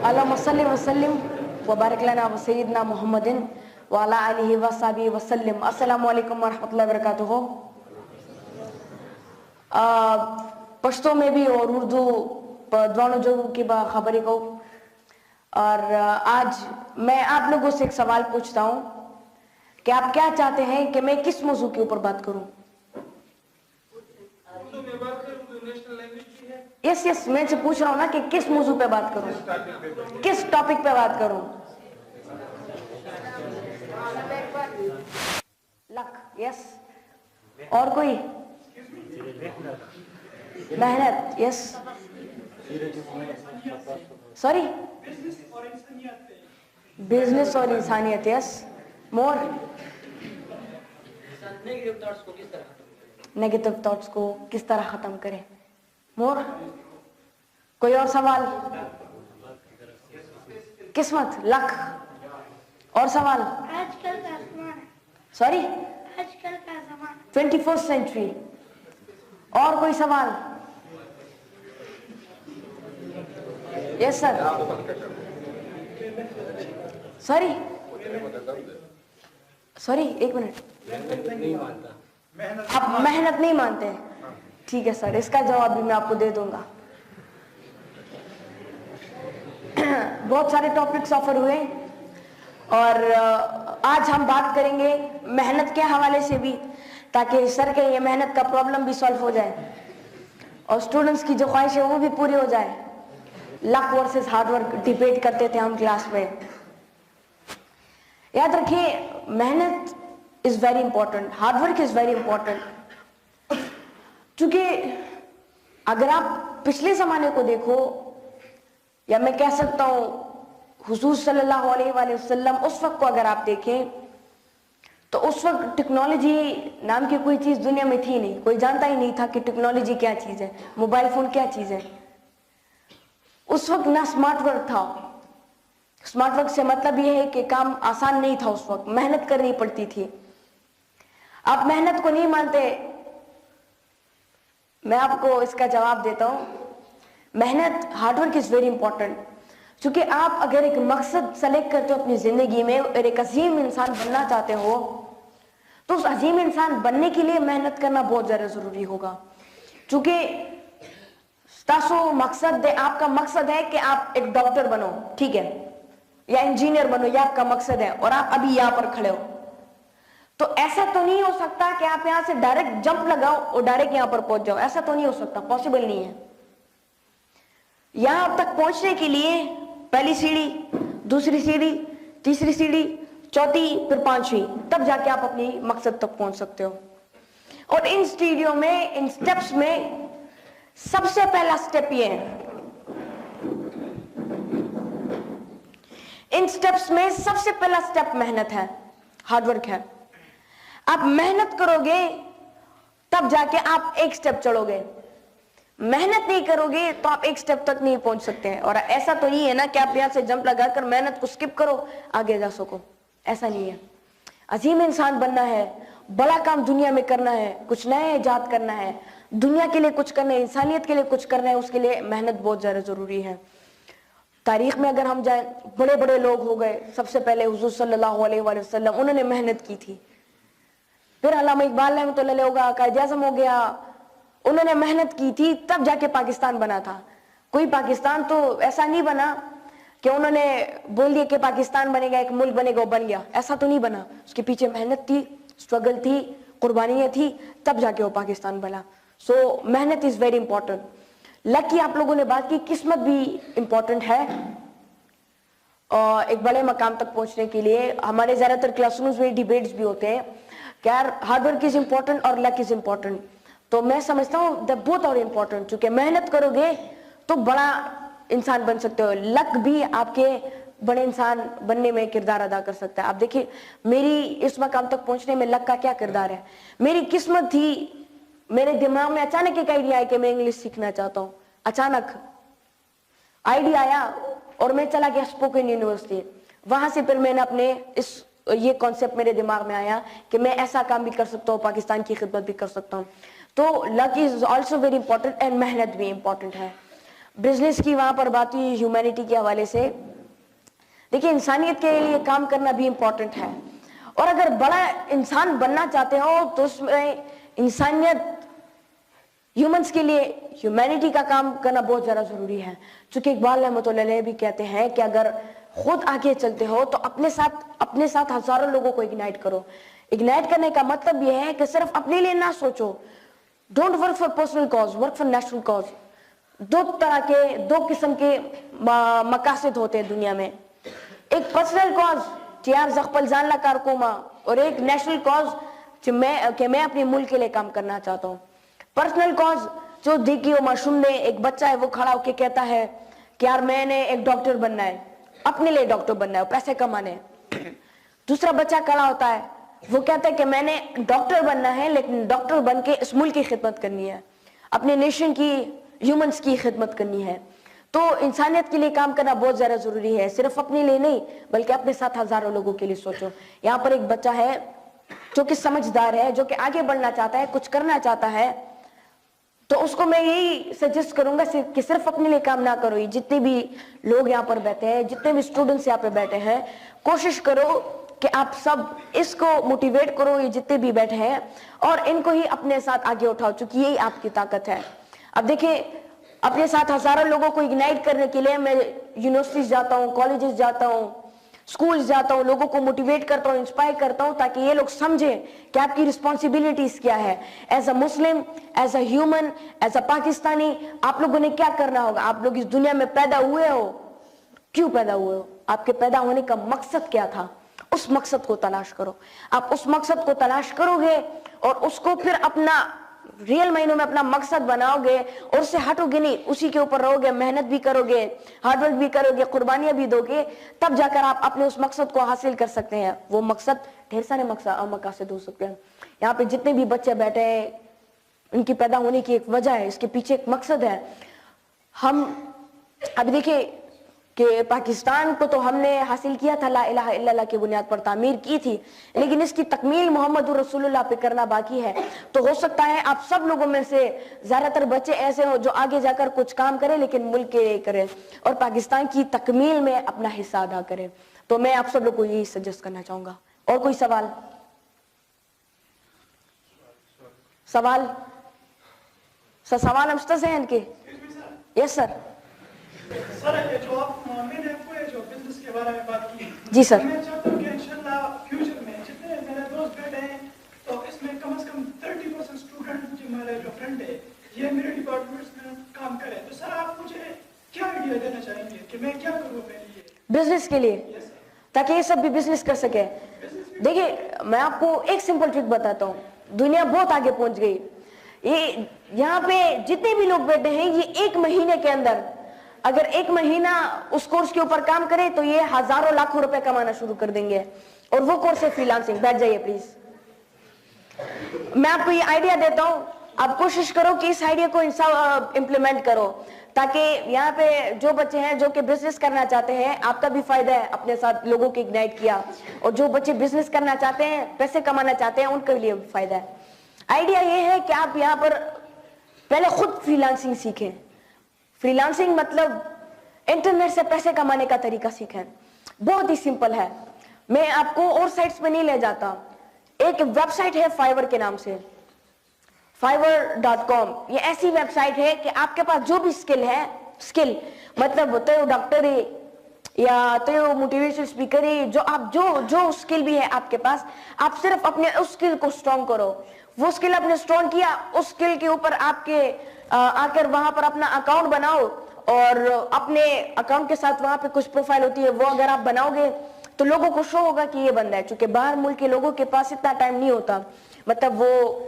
اللهم صل وسلم وبارك لنا وسيدنا محمد وعلى آله وصحبه وسلم. السلام علیکم ورحمۃ اللہ وبرکاتہ. پشتو میں بھی اور اردو دوانوں جو کی خبری کو. اور آج میں آپ لوگوں سے ایک سوال پوچھتا ہوں کہ آپ کیا چاہتے ہیں کہ میں کس موضوع کے اوپر بات کروں؟ یس یس میں سے پوچھ رہا ہوں نا کہ کس موضوع پہ بات کروں, کس ٹاپک پہ بات کروں. لک یس. اور کوئی؟ محنت یس. سوری بزنس اور انسانیت یس. مور نیگیٹو تھاٹس کو کس طرح ختم کریں. مور کوئی اور سوال؟ قسمت لک. اور سوال؟ آج کل کا زمانہ. سوری آج کل کا زمانہ. 21st century. اور کوئی سوال؟ یس سر. سوری سوری ایک منٹ. آپ محنت نہیں مانتے؟ ٹھیک ہے سر, اس کا جواب بھی میں آپ کو دے دوں گا. بہت سارے ٹاپکس آفر ہوئے اور آج ہم بات کریں گے محنت کے حوالے سے بھی, تاکہ سر کے یہ محنت کا پرابلم بھی سالو ہو جائے اور اسٹوڈنٹس کی جو خواہش ہے وہ بھی پوری ہو جائے. لک ورسز ہارڈ ورک ڈیبیٹ کرتے تھے ہم کلاس میں. یاد رکھیے محنت is very important, hard work is very important. چونکہ اگر آپ پچھلے زمانے کو دیکھو, یا میں کہہ سکتا ہوں حضور صلی اللہ علیہ وآلہ وسلم اس وقت کو اگر آپ دیکھیں تو اس وقت ٹیکنالوجی نام کی کوئی چیز دنیا میں تھی نہیں. کوئی جانتا ہی نہیں تھا کہ ٹیکنالوجی کیا چیز ہے, موبائل فون کیا چیز ہے. اس وقت نہ اسمارٹ ورک تھا. اسمارٹ ورک سے مطلب یہ ہے کہ کام آسان نہیں تھا, اس وقت محنت کرنی پڑتی تھی. آپ محنت کو نہیں مانتے, میں آپ کو اس کا جواب دیتا ہوں. محنت hard work is very important. چونکہ آپ اگر ایک مقصد سلیکٹ کرتے ہو اپنی زندگی میں اور ایک عظیم انسان بننا چاہتے ہو تو اس عظیم انسان بننے کے لیے محنت کرنا بہت زیادہ ضروری ہوگا. چونکہ تاسو مقصد آپ کا مقصد ہے کہ آپ ایک ڈاکٹر بنو, ٹھیک ہے, یا انجینئر بنو, یہ آپ کا مقصد ہے, اور آپ ابھی یہاں پر کھڑے ہو. تو ایسا تو نہیں ہو سکتا کہ آپ یہاں سے ڈائریکٹ جمپ لگاؤ اور ڈائریکٹ یہاں پر پہنچ جاؤ. ایسا تو نہیں ہو سکتا, پاسبل نہیں ہے. یہاں تک پہنچنے کے لیے پہلی سیڑھی, دوسری سیڑھی, تیسری سیڑھی, چوتھی, پھر پانچویں, تب جا کے آپ اپنی مقصد تک پہنچ سکتے ہو. اور ان سیڑھیوں میں, ان سٹیپس میں سب سے پہلا سٹیپ یہ ہے, ان سٹیپس میں سب سے پہلا سٹیپ محنت ہے, ہارڈ ورک ہے. آپ محنت کرو گے تب جا کے آپ ایک سٹیپ چڑھو گے. محنت نہیں کرو گے تو آپ ایک سٹیپ تک نہیں پہنچ سکتے ہیں. اور ایسا تو نہیں ہے نا کہ آپ یہاں سے جمپ لگا کر محنت کو سکپ کرو آگے جا سکو. ایسا نہیں ہے. عظیم انسان بننا ہے, بڑا کام دنیا میں کرنا ہے, کچھ نئے ایجاد کرنا ہے, دنیا کے لیے کچھ کرنا ہے, انسانیت کے لیے کچھ کرنا ہے, اس کے لیے محنت بہت زیادہ ضروری ہے. تاریخ میں اگر ہم جائیں, بڑے بڑے لوگ ہو گئے. سب سے پہلے حضور صلی اللہ علیہ وآلہ وسلم, انہوں نے محنت کی تھی. پھر علامہ اقبال رحمۃ اللہ علیہ ہوگا, قائد اعظم ہو گیا, انہوں نے محنت کی تھی, تب جا کے پاکستان بنا تھا. کوئی پاکستان تو ایسا نہیں بنا کہ انہوں نے بول دیا کہ پاکستان بنے گا, ایک ملک بنے گا, وہ بن گیا. ایسا تو نہیں بنا. اس کے پیچھے محنت تھی, اسٹرگل تھی, قربانیاں تھی, تب جا کے وہ پاکستان بنا. سو محنت از ویری امپورٹنٹ. لک کی آپ لوگوں نے بات کی, قسمت بھی امپورٹنٹ ہے. اور ایک بڑے مقام تک پہنچنے کے لیے ہمارے زیادہ تر کلاس رومز میں ڈیبیٹس بھی ہوتے ہیں کہ یار ہارڈ ورک از امپورٹنٹ اور لک از امپورٹنٹ. تو میں سمجھتا ہوں that both are important. چونکہ محنت کرو گے تو بڑا انسان بن سکتے ہو. لک بھی آپ کے بڑے انسان بننے میں کردار ادا کر سکتا ہے. آپ دیکھیں میری اس مقام تک پہنچنے میں لک کا کیا کردار ہے. میری قسمت تھی, میرے دماغ میں اچانک ایک آئیڈیا آیا کہ میں انگلش سیکھنا چاہتا ہوں. اچانک آئیڈیا آیا اور میں چلا گیا اسپوکن یونیورسٹی. وہاں سے پھر میں نے اپنے یہ کانسیپٹ میرے دماغ میں آیا کہ میں ایسا کام بھی کر سکتا ہوں, پاکستان کی خدمت بھی کر سکتا ہوں. تو look is also very important and محنت بھی امپورٹنٹ ہے. بزنس کی وہاں پر بات ہوئی ہیومینٹی کے حوالے سے. دیکھیے انسانیت کے لیے کام کرنا بھی امپورٹنٹ ہے, اور اگر بڑا انسان بننا چاہتے ہو تو اس میں انسانیت ہیومنس کے لیے ہیومینٹی کا کام کرنا بہت زیادہ ضروری ہے. چونکہ اقبال رحمۃ اللہ علیہ بھی کہتے ہیں کہ اگر خود آگے چلتے ہو تو اپنے ساتھ ہزاروں لوگوں کو اگنائٹ کرو. اگنائٹ کرنے کا مطلب یہ ہے کہ صرف اپنے لیے نہ سوچو. Don't work for personal cause, work for national cause. دو قسم کے مقاصد ہوتے ہیں دنیا میں. ایک پرسنل کاز تیار زخپل زانلا کارکوما, اور ایک نیشنل کاز کہ میں اپنے ملک کے لیے کام کرنا چاہتا ہوں. پرسنل کاز جو دیکھی ہو معصوم نے, ایک بچہ ہے وہ کھڑا ہو کے کہتا ہے کہ یار میں نے ایک ڈاکٹر بننا ہے, اپنے لیے ڈاکٹر بننا ہے, پیسے کمانے. دوسرا بچہ کھڑا ہوتا ہے وہ کہتا ہے کہ میں نے ڈاکٹر بننا ہے لیکن ڈاکٹر بن کے اس ملک کی خدمت کرنی ہے, اپنے نیشن کی, ہیومنس کی خدمت کرنی ہے. تو انسانیت کے لیے کام کرنا بہت زیادہ ضروری ہے, صرف اپنے لیے نہیں بلکہ اپنے ساتھ ہزاروں لوگوں کے لیے سوچو. یہاں پر ایک بچہ ہے جو کہ سمجھدار ہے, جو کہ آگے بڑھنا چاہتا ہے, کچھ کرنا چاہتا ہے, تو اس کو میں یہی سجیسٹ کروں گا کہ صرف اپنے لیے کام نہ کرو. یہ جتنے بھی لوگ یہاں پر بیٹھے ہیں, جتنے بھی اسٹوڈنٹس یہاں پہ بیٹھے ہیں, کوشش کرو کہ آپ سب اس کو موٹیویٹ کرو, یہ جتنے بھی بیٹھے ہیں, اور ان کو ہی اپنے ساتھ آگے اٹھاؤ, چونکہ یہی آپ کی طاقت ہے. اب دیکھیں اپنے ساتھ ہزاروں لوگوں کو اگنائٹ کرنے کے لیے میں یونیورسٹیز جاتا ہوں, کالجز جاتا ہوں, اسکولز جاتا ہوں, لوگوں کو موٹیویٹ کرتا ہوں, انسپائر کرتا ہوں, تاکہ یہ لوگ سمجھیں کہ آپ کی رسپانسبلٹیز کیا ہے. As a Muslim, as a human, as a Pakistani, آپ لوگوں نے کیا کرنا ہوگا. آپ لوگ اس دنیا میں پیدا ہوئے ہو, کیوں پیدا ہوئے ہو, آپ کے پیدا ہونے کا مقصد کیا تھا, اس مقصد کو تلاش کرو. آپ اس مقصد کو تلاش کرو گے اور اس کو پھر اپنا ریئل معنوں میں اپنا مقصد بناؤ گے, اور اس سے ہٹو گے نہیں, اسی کے اوپر رہو گے, محنت بھی کرو گے, ہارڈ ورک بھی کرو گے, قربانیاں بھی دو گے, تب جا کر آپ اپنے اس مقصد کو حاصل کر سکتے ہیں. وہ مقصد ڈھیر سارے مقاصد ہو سکتے ہیں. یہاں پہ جتنے بھی بچے بیٹھے ہیں ان کی پیدا ہونے کی ایک وجہ ہے, اس کے پیچھے ایک مقصد ہے. ہم اب دیکھیں کہ پاکستان کو تو ہم نے حاصل کیا تھا, لا الہ الا اللہ کی بنیاد پر تعمیر کی تھی, لیکن اس کی تکمیل محمد رسول اللہ پہ کرنا باقی ہے. تو ہو سکتا ہے آپ سب لوگوں میں سے زیادہ تر بچے ایسے ہوں جو آگے جا کر کچھ کام کریں لیکن ملک کے لیے کریں اور پاکستان کی تکمیل میں اپنا حصہ ادا کریں. تو میں آپ سب لوگوں کو یہی سجیسٹ کرنا چاہوں گا. اور کوئی سوال؟ سوال ہم ذہن کے. یس سر. سر جو آپ میں نے آپ کو جو بزنس کے بارے میں بات کی, جی سر, میں چاہتا ہوں کہ انشاءاللہ فیوچر میں جتنے میرے دوست بیٹھے ہیں تو اس میں کم از کم 30% اسٹوڈنٹ جو میرے جو فرینڈ ہے یہ میرے ڈپارٹمنٹس میں کام کرے. تو سر آپ مجھے کیا آئیڈیا دینا چاہیں گے کہ میں کیا کروں اپنے لیے بزنس کے لیے, تاکہ یہ سب بھی بزنس کر سکے؟ دیکھیے میں آپ کو ایک سمپل ٹرک بتاتا ہوں. دنیا بہت آگے پہنچ گئی. یہ یہاں پہ جتنے بھی لوگ بیٹھے ہیں یہ ایک مہینے کے اندر اگر ایک مہینہ اس کورس کے اوپر کام کرے تو یہ ہزاروں لاکھوں روپے کمانا شروع کر دیں گے. اور وہ کورس ہے فری لانسنگ. بیٹھ جائیے پلیز. میں آپ کو یہ آئیڈیا دیتا ہوں, آپ کوشش کرو کہ اس آئیڈیا کو امپلیمنٹ کرو, تاکہ یہاں پہ جو بچے ہیں جو کہ بزنس کرنا چاہتے ہیں, آپ کا بھی فائدہ ہے, اپنے ساتھ لوگوں کو اگنائٹ کیا, اور جو بچے بزنس کرنا چاہتے ہیں, پیسے کمانا چاہتے ہیں, ان کے لیے بھی فائدہ ہے. آئیڈیا یہ ہے کہ آپ یہاں پر پہلے خود فری لانسنگ سیکھیں. فری لانسنگ مطلب انٹرنیٹ سے پیسے کمانے کا طریقہ سیکھیں. بہت ہی سمپل ہے. میں آپ کو اور سائٹس پہ نہیں لے جاتا. ایک ویب سائٹ ہے فائیور کے نام سے, fiverr.com. یہ ایسی ویب سائٹ ہے کہ آپ کے پاس جو بھی اسکل ہے, اسکل مطلب تو ڈاکٹر ہے یا تو موٹیویشن اسپیکر ہے, جو آپ جو اسکل بھی ہے آپ کے پاس, آپ صرف اپنے اس اسکل کو اسٹرانگ کرو. وہ اسکل آپ نے اسٹرانگ کیا, اس اسکل کے اوپر آپ کے آ کر وہاں پر اپنا اکاؤنٹ بناؤ, اور اپنے اکاؤنٹ کے ساتھ وہاں پہ کچھ پروفائل ہوتی ہے, وہ اگر آپ بناؤ گے تو لوگوں کو شو ہوگا کہ یہ بندہ ہے. چونکہ باہر ملک کے لوگوں کے پاس اتنا ٹائم نہیں ہوتا, مطلب وہ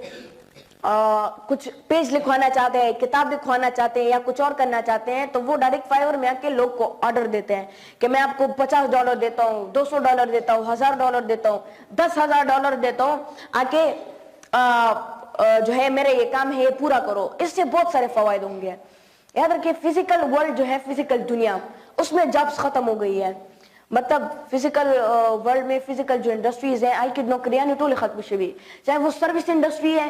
کچھ پیج لکھوانا چاہتے ہیں, کتاب لکھوانا چاہتے ہیں, یا کچھ اور کرنا چاہتے ہیں, تو وہ ڈائریکٹ فائیور میں آ کے لوگ کو آرڈر دیتے ہیں کہ میں آپ کو $50 دیتا ہوں, $200 دیتا ہوں, $1000 دیتا ہوں, $10,000 دیتا ہوں, آ کے جو ہے میرے یہ کام ہے یہ پورا کرو. اس سے بہت سارے فوائد ہوں گے. یاد رکھیں فزیکل ورلڈ جو ہے, فزیکل دنیا, اس میں جابس ختم ہو گئی ہے. مطلب فزیکل ورلڈ میں فزیکل جو انڈسٹریز ہیں, آئی کی نوکریاں نہیں ٹولے ختم شوی, چاہے وہ سروس انڈسٹری ہے,